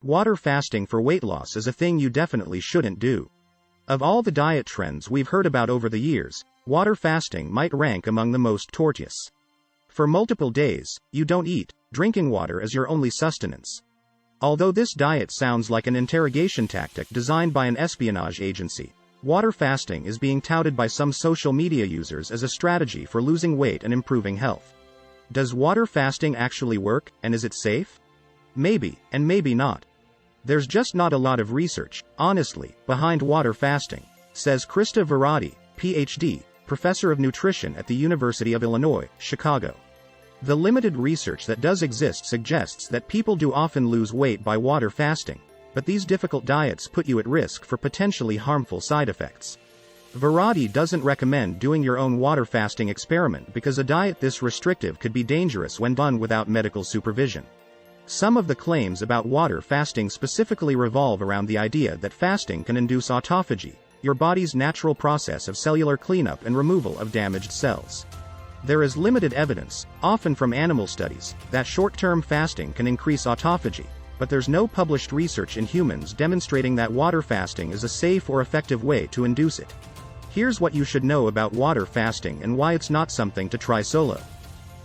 Water fasting for weight loss is a thing you definitely shouldn't do. Of all the diet trends we've heard about over the years, water fasting might rank among the most tortuous. For multiple days, you don't eat, drinking water as your only sustenance. Although this diet sounds like an interrogation tactic designed by an espionage agency, water fasting is being touted by some social media users as a strategy for losing weight and improving health. Does water fasting actually work, and is it safe? Maybe, and maybe not. There's just not a lot of research, honestly, behind water fasting, says Krista Virati, PhD, professor of nutrition at the University of Illinois, Chicago. The limited research that does exist suggests that people do often lose weight by water fasting, but these difficult diets put you at risk for potentially harmful side effects. Virati doesn't recommend doing your own water fasting experiment because a diet this restrictive could be dangerous when done without medical supervision. Some of the claims about water fasting specifically revolve around the idea that fasting can induce autophagy, your body's natural process of cellular cleanup and removal of damaged cells. There is limited evidence, often from animal studies, that short-term fasting can increase autophagy, but there's no published research in humans demonstrating that water fasting is a safe or effective way to induce it. Here's what you should know about water fasting and why it's not something to try solo.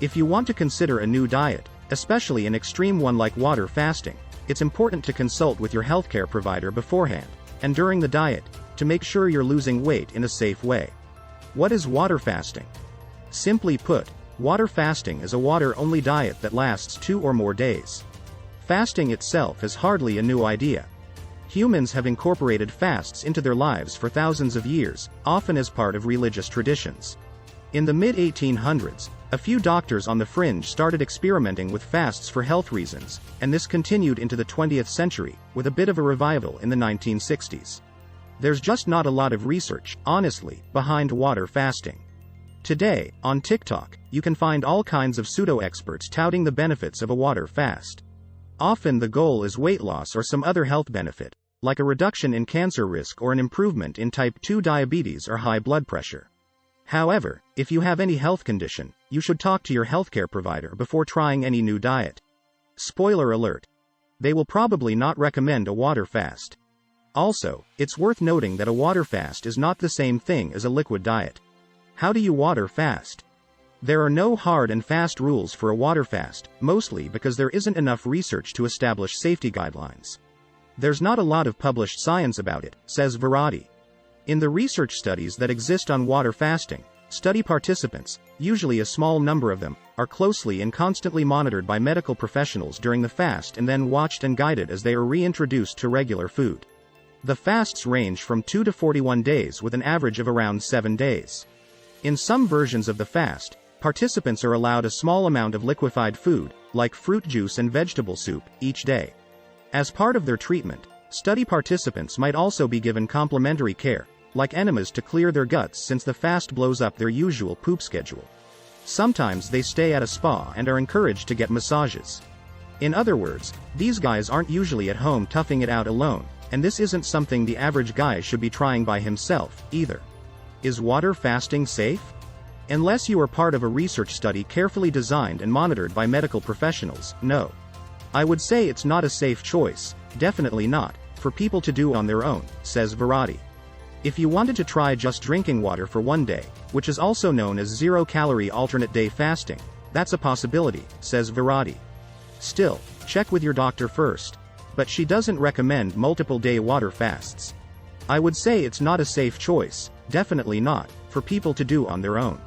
If you want to consider a new diet, especially an extreme one like water fasting, it's important to consult with your healthcare provider beforehand, and during the diet, to make sure you're losing weight in a safe way. What is water fasting? Simply put, water fasting is a water-only diet that lasts 2 or more days. Fasting itself is hardly a new idea. Humans have incorporated fasts into their lives for thousands of years, often as part of religious traditions. In the mid-1800s, a few doctors on the fringe started experimenting with fasts for health reasons, and this continued into the 20th century, with a bit of a revival in the 1960s. There's just not a lot of research, honestly, behind water fasting. Today, on TikTok, you can find all kinds of pseudo-experts touting the benefits of a water fast. Often the goal is weight loss or some other health benefit, like a reduction in cancer risk or an improvement in type 2 diabetes or high blood pressure. However, if you have any health condition, you should talk to your healthcare provider before trying any new diet. Spoiler alert. They will probably not recommend a water fast. Also, it's worth noting that a water fast is not the same thing as a liquid diet. How do you water fast? There are no hard and fast rules for a water fast, mostly because there isn't enough research to establish safety guidelines. There's not a lot of published science about it, says Virati. In the research studies that exist on water fasting, study participants, usually a small number of them, are closely and constantly monitored by medical professionals during the fast and then watched and guided as they are reintroduced to regular food. The fasts range from 2 to 41 days with an average of around 7 days. In some versions of the fast, participants are allowed a small amount of liquefied food, like fruit juice and vegetable soup, each day. As part of their treatment, study participants might also be given complementary care, like enemas to clear their guts since the fast blows up their usual poop schedule. Sometimes they stay at a spa and are encouraged to get massages. In other words, these guys aren't usually at home toughing it out alone, and this isn't something the average guy should be trying by himself, either. Is water fasting safe? Unless you are part of a research study carefully designed and monitored by medical professionals, no. I would say it's not a safe choice, definitely not, for people to do on their own, says Virati. If you wanted to try just drinking water for one day, which is also known as zero-calorie alternate day fasting, that's a possibility, says Virati. Still, check with your doctor first. But she doesn't recommend multiple-day water fasts. I would say it's not a safe choice, definitely not, for people to do on their own.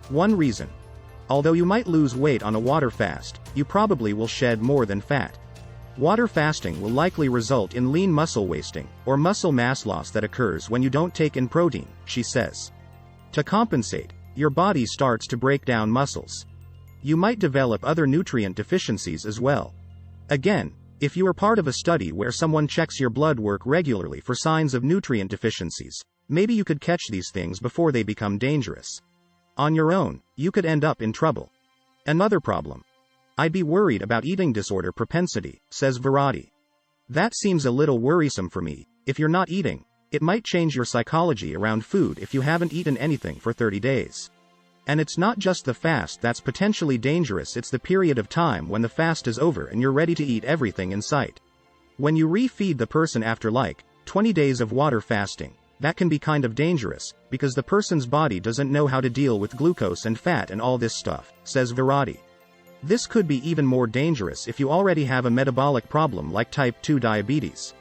One reason. Although you might lose weight on a water fast, you probably will shed more than fat. Water fasting will likely result in lean muscle wasting, or muscle mass loss that occurs when you don't take in protein, she says. To compensate, your body starts to break down muscles. You might develop other nutrient deficiencies as well. Again, if you are part of a study where someone checks your blood work regularly for signs of nutrient deficiencies, maybe you could catch these things before they become dangerous. On your own, you could end up in trouble. Another problem. I'd be worried about eating disorder propensity, says Virati. That seems a little worrisome for me. If you're not eating, it might change your psychology around food if you haven't eaten anything for 30 days. And it's not just the fast that's potentially dangerous, it's the period of time when the fast is over and you're ready to eat everything in sight. When you refeed the person after 20 days of water fasting, that can be kind of dangerous, because the person's body doesn't know how to deal with glucose and fat and all this stuff, says Virati. This could be even more dangerous if you already have a metabolic problem like type 2 diabetes.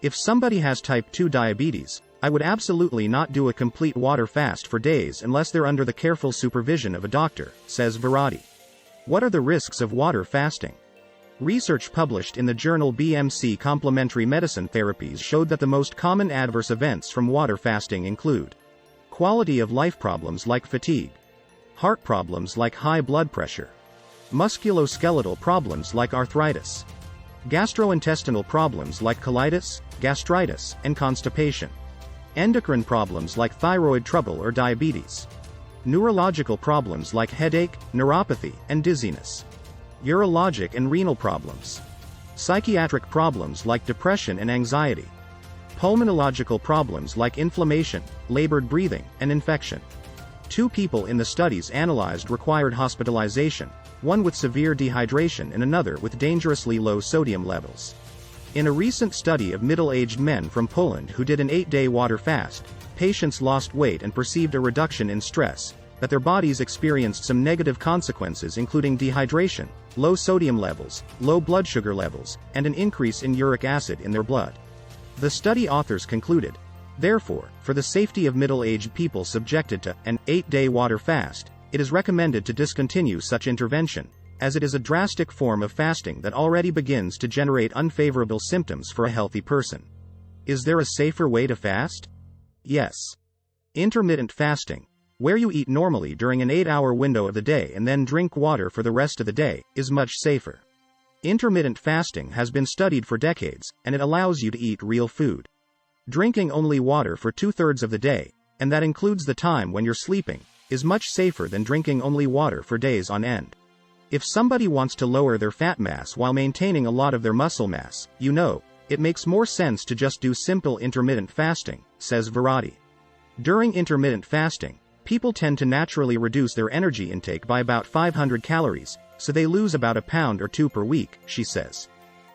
If somebody has type 2 diabetes, I would absolutely not do a complete water fast for days unless they're under the careful supervision of a doctor, says Virati. What are the risks of water fasting? Research published in the journal BMC Complementary Medicine Therapies showed that the most common adverse events from water fasting include quality of life problems like fatigue, heart problems like high blood pressure, musculoskeletal problems like arthritis, gastrointestinal problems like colitis, gastritis, and constipation, endocrine problems like thyroid trouble or diabetes, neurological problems like headache, neuropathy, and dizziness, urologic and renal problems, psychiatric problems like depression and anxiety, pulmonological problems like inflammation, labored breathing, and infection. 2 people in the studies analyzed required hospitalization, one with severe dehydration and another with dangerously low sodium levels. In a recent study of middle-aged men from Poland who did an 8-day water fast, patients lost weight and perceived a reduction in stress, but their bodies experienced some negative consequences including dehydration, low sodium levels, low blood sugar levels, and an increase in uric acid in their blood. The study authors concluded, therefore, for the safety of middle-aged people subjected to an 8-day water fast, it is recommended to discontinue such intervention, as it is a drastic form of fasting that already begins to generate unfavorable symptoms for a healthy person. Is there a safer way to fast? Yes. Intermittent fasting, where you eat normally during an 8-hour window of the day and then drink water for the rest of the day, is much safer. Intermittent fasting has been studied for decades, and it allows you to eat real food. Drinking only water for 2/3 of the day, and that includes the time when you're sleeping, is much safer than drinking only water for days on end. If somebody wants to lower their fat mass while maintaining a lot of their muscle mass, it makes more sense to just do simple intermittent fasting, says Virati. During intermittent fasting, people tend to naturally reduce their energy intake by about 500 calories, so they lose about a pound or 2 per week, she says.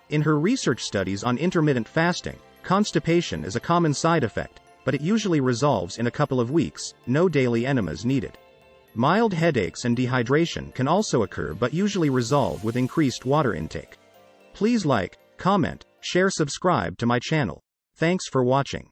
In her research studies on intermittent fasting, constipation is a common side effect, but it usually resolves in a couple of weeks, no daily enemas needed. Mild headaches and dehydration can also occur but usually resolve with increased water intake. Please like, comment, share, subscribe to my channel. Thanks for watching.